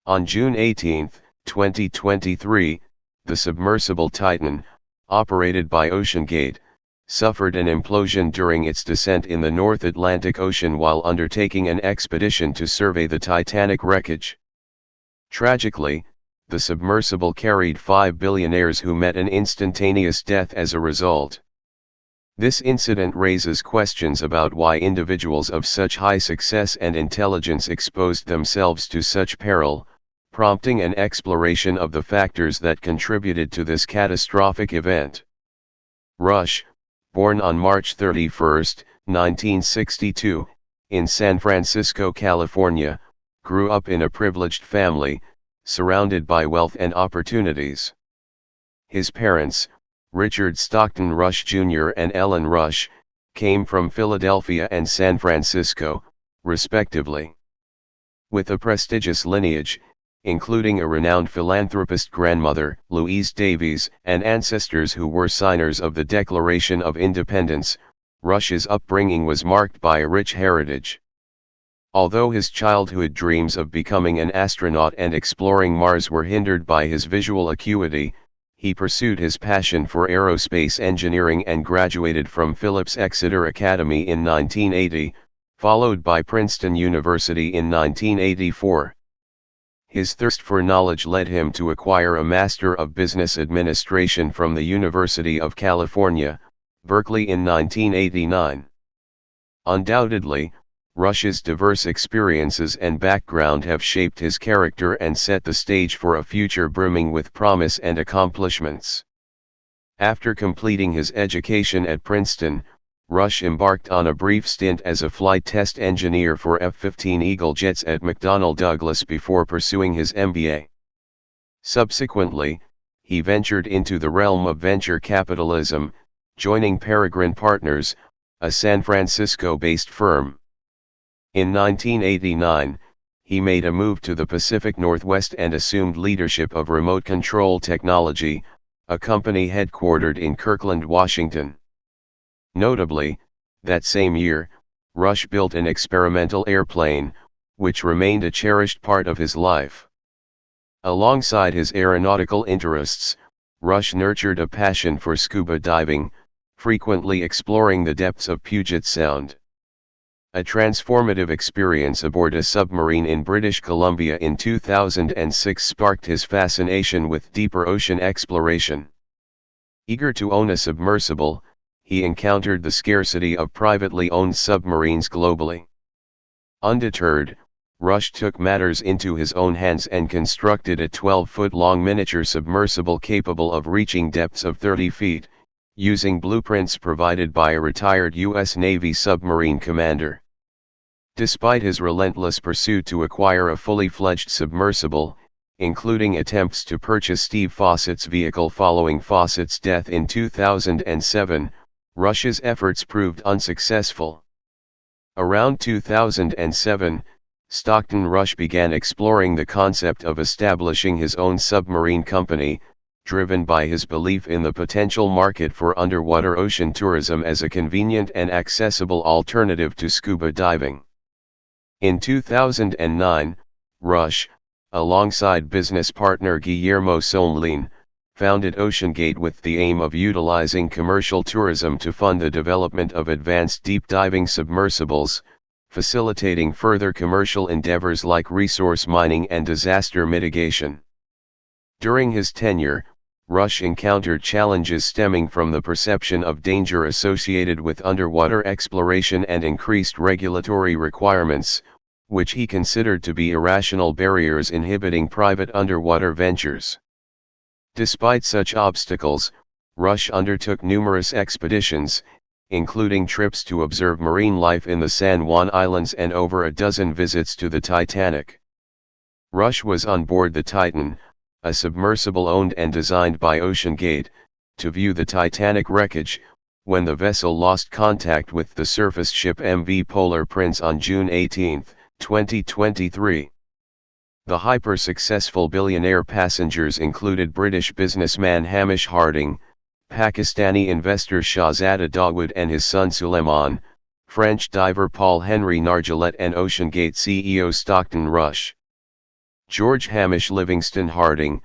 On June 18, 2023, the submersible Titan, operated by OceanGate, suffered an implosion during its descent in the North Atlantic Ocean while undertaking an expedition to survey the Titanic wreckage. Tragically, the submersible carried 5 billionaires who met an instantaneous death as a result. This incident raises questions about why individuals of such high success and intelligence exposed themselves to such peril, prompting an exploration of the factors that contributed to this catastrophic event. Rush, born on March 31, 1962, in San Francisco, California, grew up in a privileged family, surrounded by wealth and opportunities. His parents, Richard Stockton Rush Jr. and Ellen Rush, came from Philadelphia and San Francisco, respectively. With a prestigious lineage, including a renowned philanthropist grandmother, Louise Davies, and ancestors who were signers of the Declaration of Independence, Rush's upbringing was marked by a rich heritage. Although his childhood dreams of becoming an astronaut and exploring Mars were hindered by his visual acuity, he pursued his passion for aerospace engineering and graduated from Phillips Exeter Academy in 1980, followed by Princeton University in 1984. His thirst for knowledge led him to acquire a Master of Business Administration from the University of California, Berkeley in 1989. Undoubtedly, Rush's diverse experiences and background have shaped his character and set the stage for a future brimming with promise and accomplishments. After completing his education at Princeton, Rush embarked on a brief stint as a flight test engineer for F-15 Eagle jets at McDonnell Douglas before pursuing his MBA. Subsequently, he ventured into the realm of venture capitalism, joining Peregrine Partners, a San Francisco-based firm. In 1989, he made a move to the Pacific Northwest and assumed leadership of Remote Control Technology, a company headquartered in Kirkland, Washington. Notably, that same year, Rush built an experimental airplane, which remained a cherished part of his life. Alongside his aeronautical interests, Rush nurtured a passion for scuba diving, frequently exploring the depths of Puget Sound. A transformative experience aboard a submarine in British Columbia in 2006 sparked his fascination with deeper ocean exploration. Eager to own a submersible, he encountered the scarcity of privately owned submarines globally. Undeterred, Rush took matters into his own hands and constructed a 12-foot-long miniature submersible capable of reaching depths of 30 feet, using blueprints provided by a retired U.S. Navy submarine commander. Despite his relentless pursuit to acquire a fully fledged submersible, including attempts to purchase Steve Fawcett's vehicle following Fawcett's death in 2007, Rush's efforts proved unsuccessful. Around 2007, Stockton Rush began exploring the concept of establishing his own submarine company, driven by his belief in the potential market for underwater ocean tourism as a convenient and accessible alternative to scuba diving. In 2009, Rush, alongside business partner Guillermo Somlin, founded OceanGate with the aim of utilizing commercial tourism to fund the development of advanced deep diving submersibles, facilitating further commercial endeavors like resource mining and disaster mitigation. During his tenure, Rush encountered challenges stemming from the perception of danger associated with underwater exploration and increased regulatory requirements, which he considered to be irrational barriers inhibiting private underwater ventures. Despite such obstacles, Rush undertook numerous expeditions, including trips to observe marine life in the San Juan Islands and over a dozen visits to the Titanic. Rush was on board the Titan, a submersible owned and designed by OceanGate, to view the Titanic wreckage, when the vessel lost contact with the surface ship MV Polar Prince on June 18, 2023. The hyper-successful billionaire passengers included British businessman Hamish Harding, Pakistani investor Shahzada Dawood and his son Suleiman, French diver Paul-Henri Nargeolet and OceanGate CEO Stockton Rush. George Hamish Livingston Harding,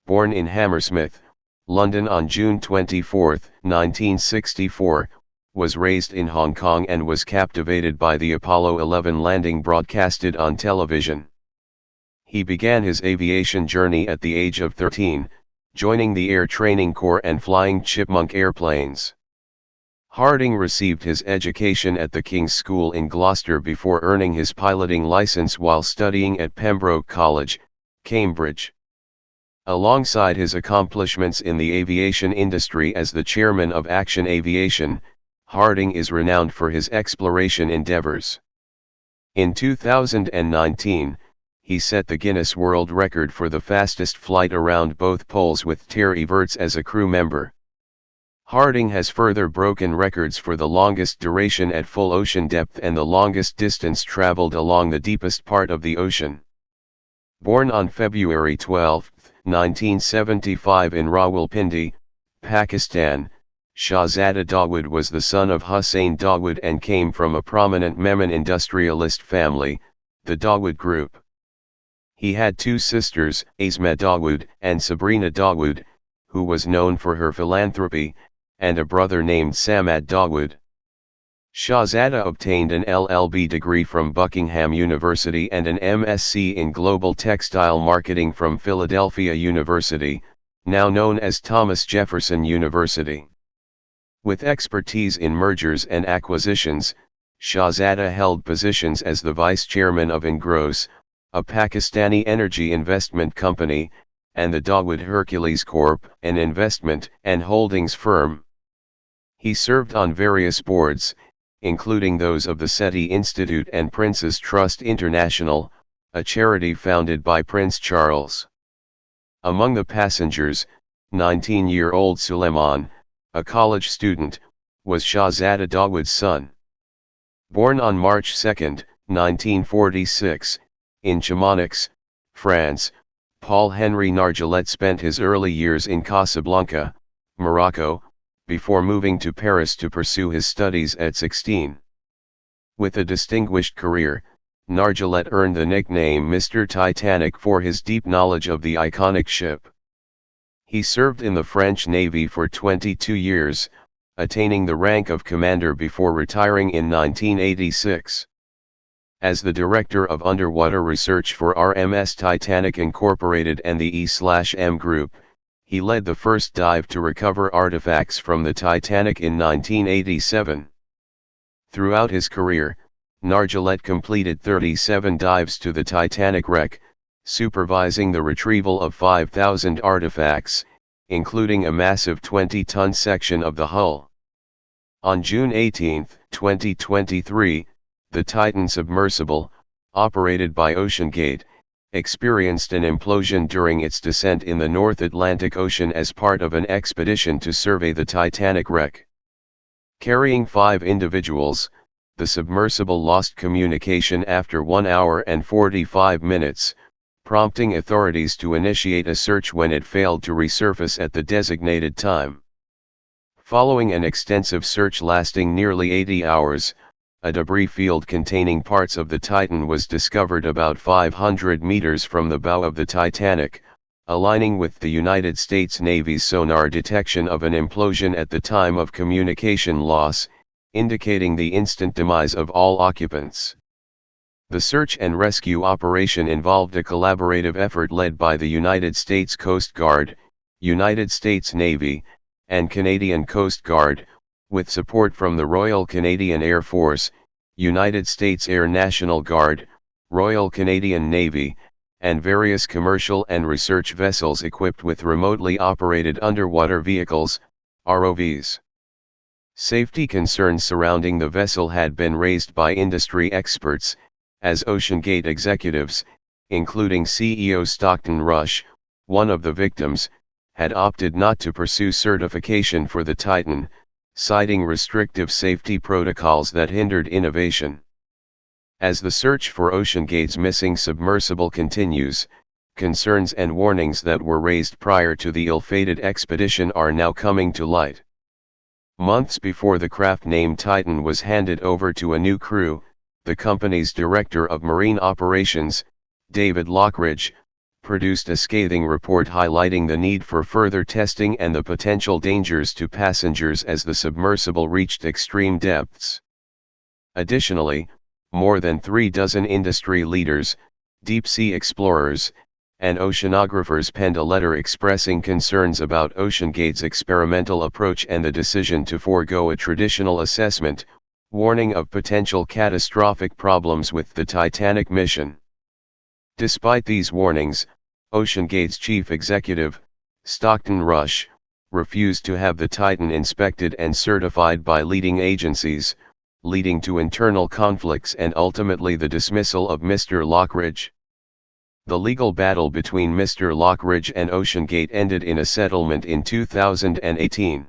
born in Hammersmith, London on June 24, 1964, was raised in Hong Kong and was captivated by the Apollo 11 landing broadcasted on television. He began his aviation journey at the age of 13, joining the Air Training Corps and flying Chipmunk airplanes. Harding received his education at the King's School in Gloucester before earning his piloting license while studying at Pembroke College, Cambridge. Alongside his accomplishments in the aviation industry as the chairman of Action Aviation, Harding is renowned for his exploration endeavors. In 2019, he set the Guinness World Record for the fastest flight around both poles with Terry Virts as a crew member. Harding has further broken records for the longest duration at full ocean depth and the longest distance traveled along the deepest part of the ocean. Born on February 12, 1975 in Rawalpindi, Pakistan, Shahzada Dawood was the son of Hussain Dawood and came from a prominent Memon industrialist family, the Dawood Group. He had two sisters, Asma Dawood and Sabrina Dawood, who was known for her philanthropy, and a brother named Samad Dawood. Shahzada obtained an LLB degree from Buckingham University and an MSc in Global Textile Marketing from Philadelphia University, now known as Thomas Jefferson University. With expertise in mergers and acquisitions, Shahzada held positions as the vice chairman of Engross, a Pakistani energy investment company, and the Dawood Hercules Corp., an investment and holdings firm. He served on various boards, including those of the SETI Institute and Prince's Trust International, a charity founded by Prince Charles. Among the passengers, 19-year-old Suleiman, a college student, was Shahzada Dawood's son. Born on March 2, 1946, in Chamonix, France, Paul-Henri Nargeolet spent his early years in Casablanca, Morocco, before moving to Paris to pursue his studies at 16. With a distinguished career, Nargeolet earned the nickname Mr. Titanic for his deep knowledge of the iconic ship. He served in the French Navy for 22 years, attaining the rank of commander before retiring in 1986. As the director of underwater research for RMS Titanic Incorporated and the E/M Group, he led the first dive to recover artifacts from the Titanic in 1987. Throughout his career, Nargeolet completed 37 dives to the Titanic wreck, supervising the retrieval of 5,000 artifacts, including a massive 20-ton section of the hull. On June 18, 2023, the Titan submersible, operated by OceanGate, experienced an implosion during its descent in the North Atlantic Ocean as part of an expedition to survey the Titanic wreck. Carrying 5 individuals, the submersible lost communication after 1 hour and 45 minutes, prompting authorities to initiate a search when it failed to resurface at the designated time. Following an extensive search lasting nearly 80 hours, a debris field containing parts of the Titan was discovered about 500 meters from the bow of the Titanic, aligning with the United States Navy's sonar detection of an implosion at the time of communication loss, indicating the instant demise of all occupants. The search and rescue operation involved a collaborative effort led by the United States Coast Guard, United States Navy, and Canadian Coast Guard, with support from the Royal Canadian Air Force, United States Air National Guard, Royal Canadian Navy, and various commercial and research vessels equipped with remotely operated underwater vehicles, ROVs. Safety concerns surrounding the vessel had been raised by industry experts, as OceanGate executives, including CEO Stockton Rush, one of the victims, had opted not to pursue certification for the Titan, citing restrictive safety protocols that hindered innovation. As the search for OceanGate's missing submersible continues, concerns and warnings that were raised prior to the ill-fated expedition are now coming to light. Months before the craft named Titan was handed over to a new crew, the company's Director of Marine Operations, David Lockridge, produced a scathing report highlighting the need for further testing and the potential dangers to passengers as the submersible reached extreme depths. Additionally, more than 36 industry leaders, deep-sea explorers, and oceanographers penned a letter expressing concerns about OceanGate's experimental approach and the decision to forego a traditional assessment, warning of potential catastrophic problems with the Titanic mission. Despite these warnings, OceanGate's chief executive, Stockton Rush, refused to have the Titan inspected and certified by leading agencies, leading to internal conflicts and ultimately the dismissal of Mr. Lockridge. The legal battle between Mr. Lockridge and OceanGate ended in a settlement in 2018.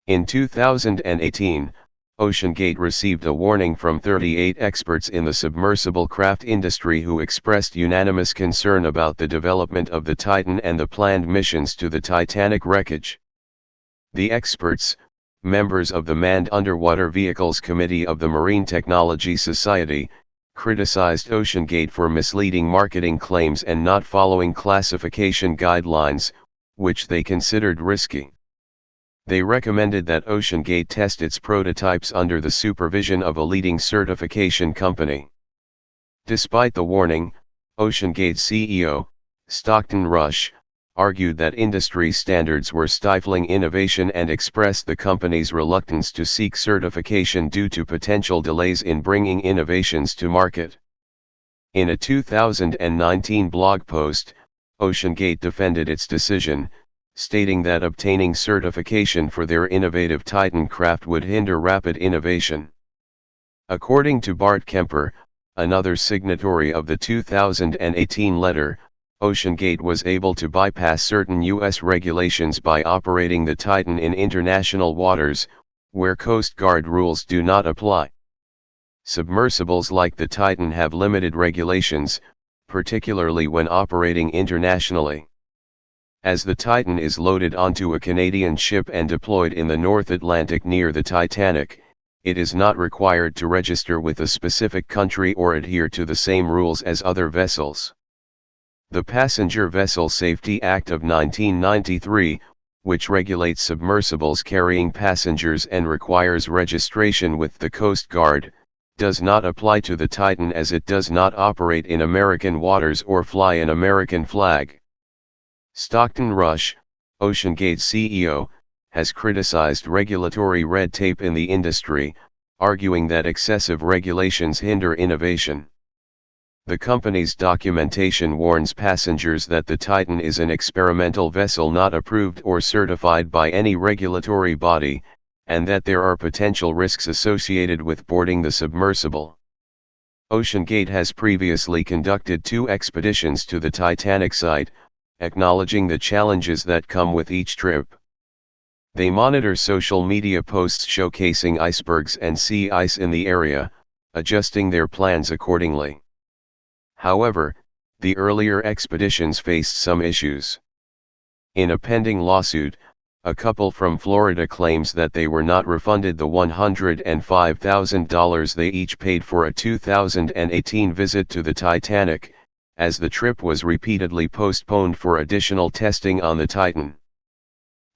In 2018, OceanGate received a warning from 38 experts in the submersible craft industry who expressed unanimous concern about the development of the Titan and the planned missions to the Titanic wreckage. The experts, members of the Manned Underwater Vehicles Committee of the Marine Technology Society, criticized OceanGate for misleading marketing claims and not following classification guidelines, which they considered risky. They recommended that OceanGate test its prototypes under the supervision of a leading certification company. Despite the warning, OceanGate's CEO, Stockton Rush, argued that industry standards were stifling innovation and expressed the company's reluctance to seek certification due to potential delays in bringing innovations to market. In a 2019 blog post, OceanGate defended its decision, stating that obtaining certification for their innovative Titan craft would hinder rapid innovation. According to Bart Kemper, another signatory of the 2018 letter, OceanGate was able to bypass certain U.S. regulations by operating the Titan in international waters, where Coast Guard rules do not apply. Submersibles like the Titan have limited regulations, particularly when operating internationally. As the Titan is loaded onto a Canadian ship and deployed in the North Atlantic near the Titanic, it is not required to register with a specific country or adhere to the same rules as other vessels. The Passenger Vessel Safety Act of 1993, which regulates submersibles carrying passengers and requires registration with the Coast Guard, does not apply to the Titan as it does not operate in American waters or fly an American flag. Stockton Rush, OceanGate's CEO, has criticized regulatory red tape in the industry, arguing that excessive regulations hinder innovation. The company's documentation warns passengers that the Titan is an experimental vessel not approved or certified by any regulatory body, and that there are potential risks associated with boarding the submersible. OceanGate has previously conducted 2 expeditions to the Titanic site, acknowledging the challenges that come with each trip. They monitor social media posts showcasing icebergs and sea ice in the area, adjusting their plans accordingly. However, the earlier expeditions faced some issues. In a pending lawsuit, a couple from Florida claims that they were not refunded the $105,000 they each paid for a 2018 visit to the Titanic, as the trip was repeatedly postponed for additional testing on the Titan.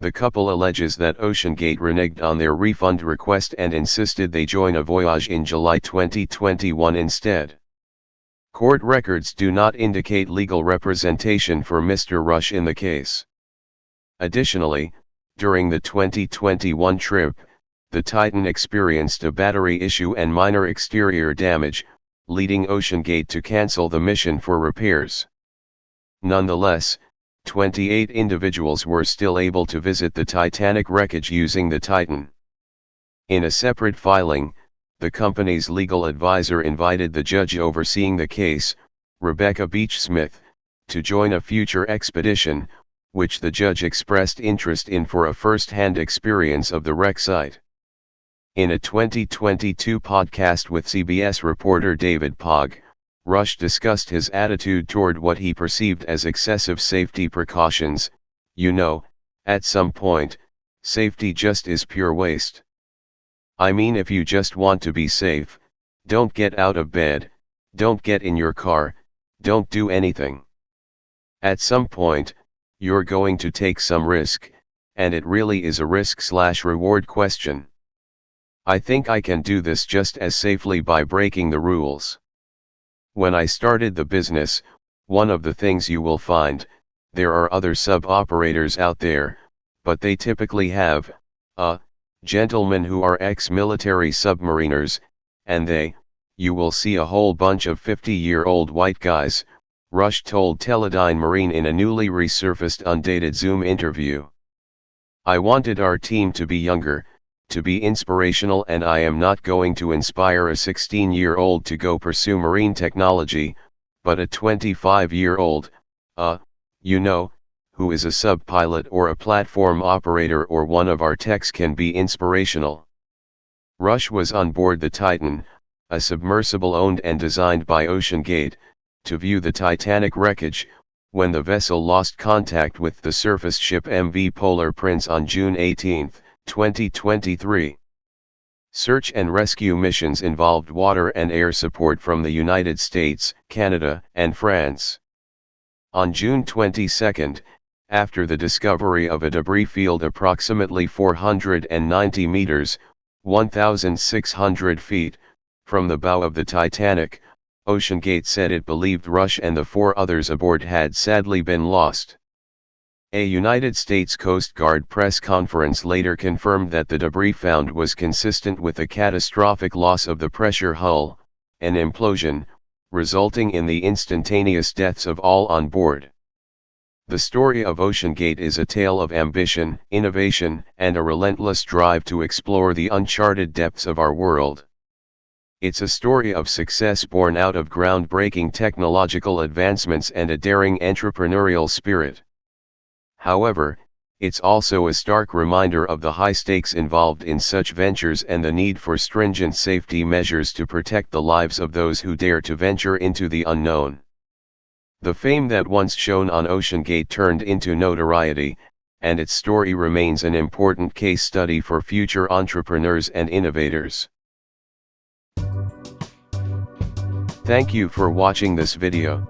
The couple alleges that OceanGate reneged on their refund request and insisted they join a voyage in July 2021 instead. Court records do not indicate legal representation for Mr. Rush in the case. Additionally, during the 2021 trip, the Titan experienced a battery issue and minor exterior damage, leading OceanGate to cancel the mission for repairs. Nonetheless, 28 individuals were still able to visit the Titanic wreckage using the Titan. In a separate filing, the company's legal advisor invited the judge overseeing the case, Rebecca Beach-Smith, to join a future expedition, which the judge expressed interest in for a first-hand experience of the wreck site. In a 2022 podcast with CBS reporter David Pogg, Rush discussed his attitude toward what he perceived as excessive safety precautions. "You know, at some point, safety just is pure waste. I mean, if you just want to be safe, don't get out of bed, don't get in your car, don't do anything. At some point, you're going to take some risk, and it really is a risk/reward question. I think I can do this just as safely by breaking the rules. When I started the business, one of the things you will find, there are other sub-operators out there, but they typically have, gentlemen who are ex-military submariners, and you will see a whole bunch of 50-year-old white guys, Rush told Teledyne Marine in a newly resurfaced undated Zoom interview. I wanted our team to be younger, to be inspirational, and I am not going to inspire a 16-year-old to go pursue marine technology, but a 25-year-old, who is a sub-pilot or a platform operator or one of our techs can be inspirational. Rush was on board the Titan, a submersible owned and designed by OceanGate, to view the Titanic wreckage, when the vessel lost contact with the surface ship MV Polar Prince on June 18, 2023. Search and rescue missions involved water and air support from the United States, Canada, and France. On June 22, after the discovery of a debris field approximately 490 meters, 1,600 feet, from the bow of the Titanic, OceanGate said it believed Rush and the 4 others aboard had sadly been lost. A United States Coast Guard press conference later confirmed that the debris found was consistent with a catastrophic loss of the pressure hull, an implosion, resulting in the instantaneous deaths of all on board. The story of OceanGate is a tale of ambition, innovation, and a relentless drive to explore the uncharted depths of our world. It's a story of success born out of groundbreaking technological advancements and a daring entrepreneurial spirit. However, it's also a stark reminder of the high stakes involved in such ventures and the need for stringent safety measures to protect the lives of those who dare to venture into the unknown. The fame that once shone on OceanGate turned into notoriety, and its story remains an important case study for future entrepreneurs and innovators. Thank you for watching this video.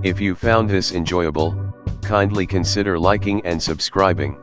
If you found this enjoyable, kindly consider liking and subscribing.